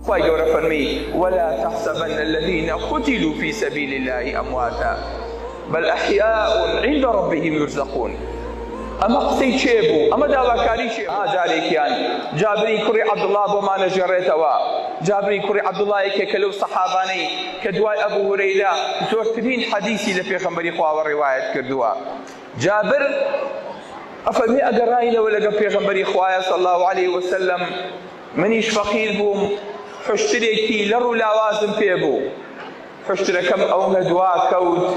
خواهی گەورە فەرمی ولا تحسبن الذين قتلوا في سبيل الله أمواتا بل أحياء عند ربهم يرزقون. أما قسەی چێ بوو؟ ئەمە داواکاری چێ؟ جارێکیان جابری کوڕی عەبدوڵڵا بۆمانە ژێڕێتەوە. جابری کوڕی عەبدوڵڵایەکێک کە لەو سەحابانەی کە دوای ئەبوو هورەیرە زۆرترین حەدیسی لە پێغەمبەری خواوە ڕیوایەت کردووە. جابر ئەفەرمێ ئەگەر ڕاینەوە لەگەڵ پێغەمبەری خوایە صلی الله عليه وسلم منیش فەقیر بووم، حشترێکی لە ڕوو لاوازم پێ بوو، حشترەکەم ئەوەندە دوا کەوت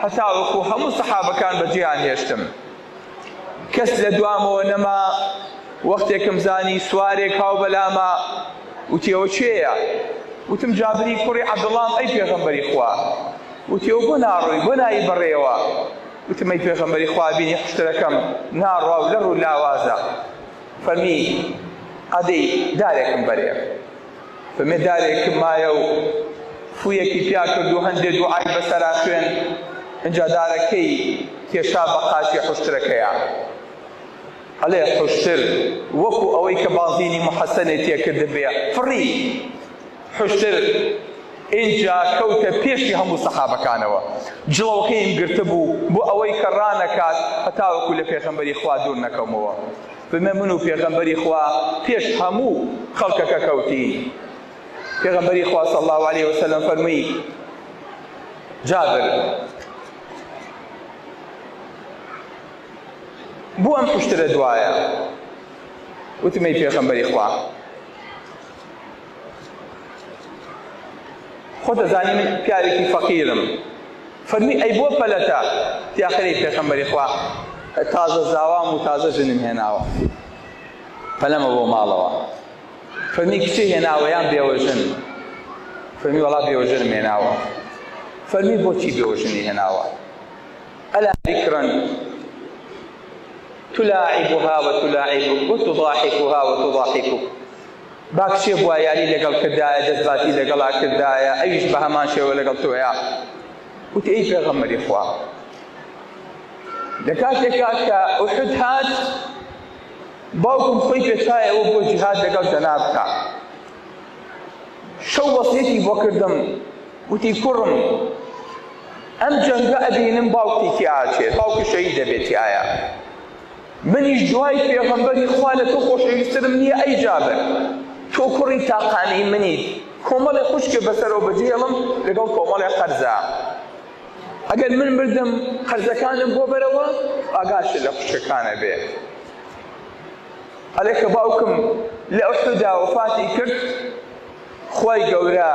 هەتا وەکو هەموو سەحابەکان بەجێیان هێشتم. کەس لە دوامەوە نەما. وەختێکم زانی سوارێک هاو بەلامە وتی ئەوە چێیە؟ وتم جابری کوڕی عەبدوڵڵام ئەی پێغەمبەری خوا. وتی ئەو بۆ ناڕۆی بۆ نایی بەڕێوە؟ وتم ئەی پێغەمبەری خوا بینی حشترەکەم ناڕوا و لە ڕوو لاوازە. فەرمی ئەدەی دارێکم بەرێ. فەرمێ دارێکم مایە و فوویەکی پیا کرد و هەندێک دوعای بەسەرا خوێن. ئینجا دارەکەی کێشا بە قاچی حشترەکەیە. ئەڵێ حشتر وەکو ئەوەی کە بازینی محەسەنێ تێکرد بێ فڕی حشتر اینجا کەوتە پێشی هەموو سەحابەکانەوە. جڵەوەکەیم گرتە بوو بۆ ئەوەی کە ڕانەکات هەتا وەکو لە پێغەمبەری خوا دوور نەکەمەوە. فەرمێ من و پێغەمبەری خوا پێش هەموو خەڵکەکە کەوتین. پێغەمبەری خوا صلی الله عليه وسلم فەرمووی جابر بۆ ئەم حشترە دوایە؟ وتم ئەی پێغەمبەری خوا خۆ دەزانی من پیارێکی فەقیرم. فەرمی ئەی بۆ پەلەتە؟ تیاخەری پێغەمبەری خوا تازە زاوام و تازە ژنم هێناوە پەلەمە بۆ ماڵەوە. فەرمی کچی هێناوە یان بێوەژن؟ فەرمی وەڵا بێوەژنم هێناوە. فەرمی بۆچی بێوەژنی هێناوە؟ ئەلا ذیکرن تلاعبها وتلاعبك وتضاحكها وتضاحكك. باکشێ بووە یاری لەگەڵ کردایە دەستباتی لەگەڵا کردایە ئەویش بە هەمان شێوە لەگەڵ تۆیە. وتی ئەی پێغەمبەری خوا لە کاتێکا کە ئوحود هات باوکم خۆی پێشایەوە بۆ جیهاد لەگەڵ جەناب بکە. شەو وەسیەتی بۆ کردم وتی کوڕم ئەم جەنگە ئەبینم باوکی تیاچێت باوکی شەهید دەبێت تیایە. منیش دوای پێغەمبەری خوا لە تۆ خۆشەویستترم نییە ئەی جابر. تۆ کوڕی تاقانەی منیت. کۆمەڵی خوشکە بەسەرەوە بەجێڵم لەگەڵ کۆمەڵی قەرزە. ئەگەر من مردم قەرزەکانم بۆ بەرەوە ئاگاشە لە خوشکەکانە بێ. ئەلێ کە باوکم لە ئوحودا وەفاتی کرد خوای گەورە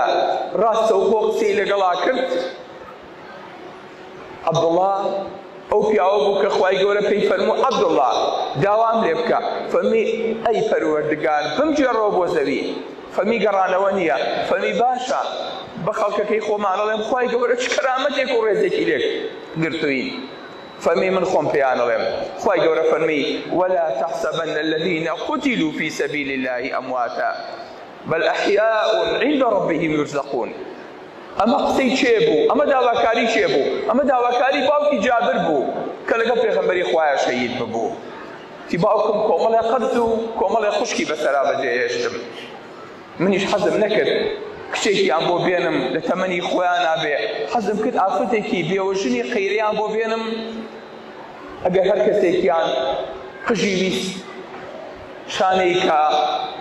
ڕاستەوخۆ قسەی لەگەڵا کرد. عەبدوڵڵا ئەو پیاوە بوو کە خوای گەورە پێی فەرموو عەبدوڵڵا داوام لێ بکە. فەرمی ئەی پەروەردگار بمجێڕەوە بۆ زەوی. فەرمی گەڕانەوە نییە. فەرمی باشە بە خەڵکەکەی خۆمان ئەڵێم خوای گەورە چ کەرامەتێک و ڕێزێکی لێک گرتووین. فەرمی من خۆم پێیان ئەڵێم خوای گەورە فەرمی ولا تحسبن الذين قتلوا في سبيل الله أمواتا بل أحياء عند ربهم يرزقون. ئەمە قسەی چێ بوو؟ ئەمە داواکاری چێ بوو؟ ئەمە داواکاری باوکی جابر بوو کە لەگەڵ پێغەمبەری خوایە شەهید ببوو. تی باوکم کۆمەڵێ قەرز و کۆمەڵێ خوشکی بەسەرا بەجێهێشتم. منیش حەزم نەکرد کچێکیان بۆ بێنم لە تەمەنی خۆیان نابێ. حەزم کرد ئافرەتێکی بێوەژنی قەیرەیان بۆ بێنم ئەگەر هەر کەسێکیان قژی ویست شانەی کە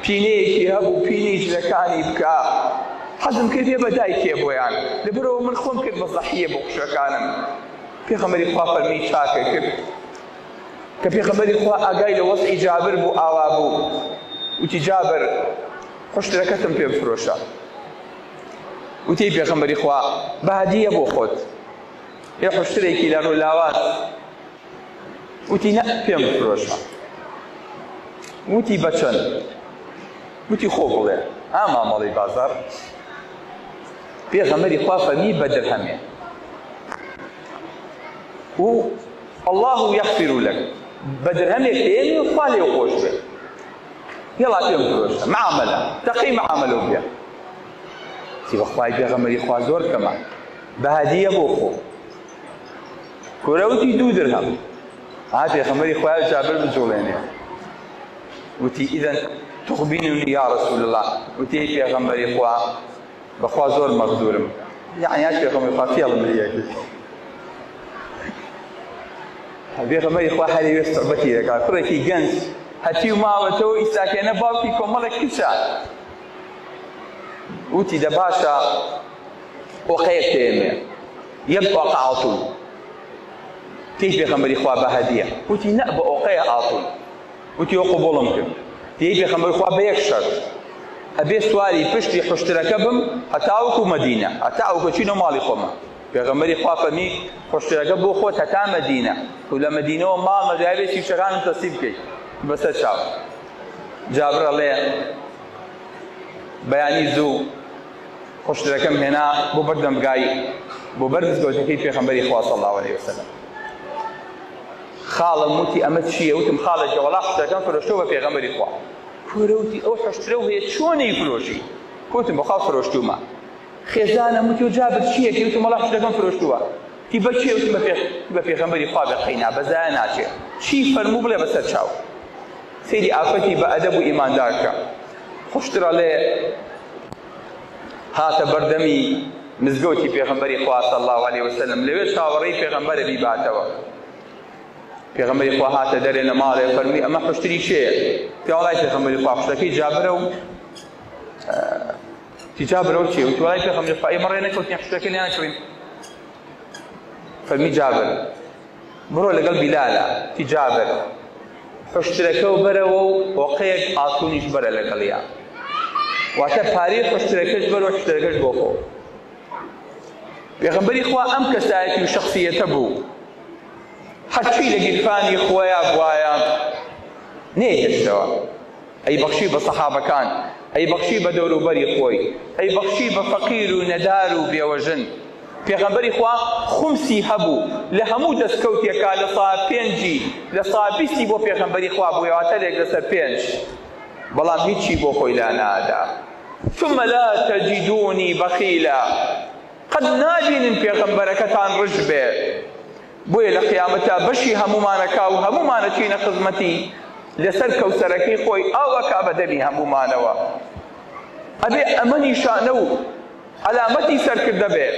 پینەیەکی هەبوو پینەی جلەکانی بکە. حەزم کردێ بە دایکێ بۆیان لەبەرەوە من خۆم کرد بە زەحیە بۆ خوشەکانم. پێغەمبەری خوا فەرمی چاکە کرد کە پێغەمبەری خوا ئاگای لە وەزعی جابر بوو ئاوا بوو. وتی جابر حشترەکەتم پێ بفرۆشە. وتی پێغەمبەری خوا بە هەدیە بۆ خۆت یە حشترێکی لە ڕوو لاواز. وتی نە پێم بفرۆشە. وتی بەچەند؟ وتی خۆ بڵێ مامەڵەی بازار. پێغەمبەری خوا فەرمی بە درهەمێ و الله يغفر لك. بە درهەمێک پێێنی و خوا لێو خۆش بێ. يلا پێم بفرۆشە معاملە تەقی معاملە بێ. تی بەخوای پێغەمبەری خوا زۆر کەمە بە هەدیە بۆ خۆ. کورەوتی 2 درهم. پێغەمبەری خوا جابر بجوڵێنێ. وتی ئیدەن تخبرني يا رسول الله وتي پیغمبر خوا بخوا زور مغدورم يعني اش پیغمبر خوا فيل مليك پیغمبر خوا حالي صعوبتي لك كركي جنس هاتي ما وتو اساكنه باوكي كمل كيسا وتي دباشا وقيتم يبقى قاطل كيف پیغمبر خوا بهديه وتي نأب اوقيه قاطل وتي قبولمكم تي پیغمبر خوا بيك شرط ابي سوالي پشتي حشتركبم هتاوكو مدينه هتاوكو شنو مالي خوما پیغمبر خوا فمي حشتركب بو خو تا مدينه ولا مدينه وما مغاربي شي شغال تصيب كي بس تشاو جابر الله بياني زو حشتركم هنا بو بردم جاي بو بردس قوتكي پیغمبر خوا صلى الله عليه وسلم خاله موتي امت شي وتم خاله جولا حشتركم فرشتو پیغمبر خوا فروتي او حشترو هي شوني فروشي كنت بخاف فروشتوما خزانه متو جابر شي كنت ما راح تكون فروشتوها تبى شي وتبى في غمبري قابل خينا بزانا شي فرمو بلا بس تشاو سيدي افتي بادب ايمان دارك حشتر عليه هات بردمي مزقوتي في غمبري صلى الله عليه وسلم لوي شاوري في غمبري بيباتوا پیغمبر خوا هات درنه مال فرمي اما حشتري شيء في والله پیغمبر خوا حشتكي جابرو تجابرو شيء والله پیغمبر خوا اي مره نه كنت حشتكي انا شوي فرمي جابر برو لقلب بلال تجابر حشتركو برو وقيق اعطونيش بر لقليا واتا تاريخ حشتركش برو حشتركش بوخو پیغمبر خوا ام كسايتي وشخصيه تبو حتى لقرفاني خويا بوايا نيه سوا اي بخشي بصحابه كان اي بخشي بدور بري خوي اي بخشي بفقير وندار وبيوجن پیغمبر خوا خمسي هبو لهمو دسكوتي قال صاب بينجي لصابيسي بو پیغمبر خوا بو ياتلك لسر بينج بلام هيچي بو خوي لا نادا ثم لا تجدوني بخيلا قد ناجين پیغمبركتان رجبه بوي لقيامتا بشي همومانا كاو همومانا چين خدمتي لسر كوسركي خوي او كابدني همومانا ابي امني شانو علامتي سر كدبه